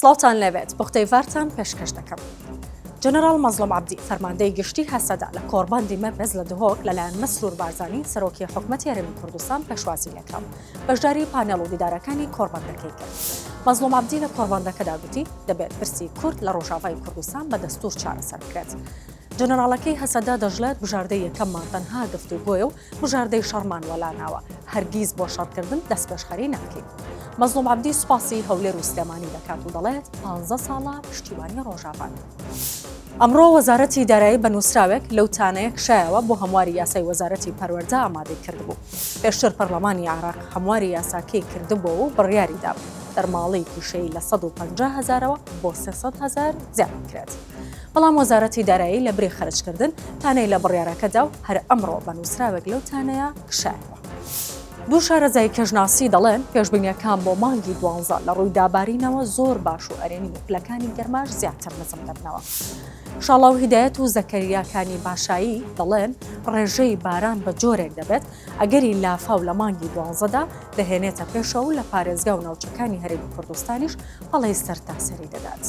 سڵاوتان لەبێت بە قوتەیڤارتان پێشکەش دەکەم. جەنەرال مەزلوم عەبدی فەرماندەی گشتی هەسەدا لە کۆڕباندی مەبرز لە دهۆک لەلایەن مەسرور بارزانی سەرۆکی حکومەتی هەرێمی کوردستان پێشوازی لەکرام. بەشداری پانێڵ و دیدارەکانی کۆڕباندەکەی کرد. مەزلوم عەبدی لە کۆڕباندەکەدا گوتی دەبێت پرسی کورد لە ڕۆژاوای کوردستان بە دەستوور چارەسەر بکرێت. جەنەراڵەکەی هەسەدا دەژڵێت بژاردەی یەکەممان تەنها گفتوگۆیە و بژاردەی شەڕمان وەلاناوە، هەرگیز بۆ شەڕکردن دەستپێشخەری ناکەین. مەزلوم عەبدی سوپاسی هەولێر و سلێمانی دەکات و دەڵێت 15 ساڵە پشتیوانی ڕۆژاوان. ئەمڕۆ وەزارەتی دارایی بە نووسراوێک لەو تانەیە کشایەوە بۆ هەمواری یاسای وەزارەتی پەروەردە ئامادەی کردبوو. پێشتر پەرلەمانی عێراق هەمواری یاساکەی کردبووە و بڕیاریدا دەرماڵەی پیشەی لە 150,000ەوە بۆ 300,000 زیاد بکرێت. بەڵام وەزارەتی دارایی لە برێ خەرجکردن تانەی لە بڕیارەکەدا و هەر ئەمڕۆ بە نووسراوێک لەو تانەیە کشایەوە. دوو شارەزای کەژناسی دەڵێن پێشبینیەکان بۆ مانگی 12 لە ڕووی دابارینەوە زۆر باش و ئەرێنی و پلەکانی گەرماش زیاتر نزم دەبنەوە. شاڵا و هیدایەت و زەکەریاکانی باشایی دەڵێن ڕێژەی باران بە جۆرێک دەبێت ئەگەری لافاو لە مانگی 12دا دەهێنێتە پێشەوە و لە پارێزگا و ناوچەکانی هەرێمی کوردستانیش هەڵەی سەرتاسەری دەدات.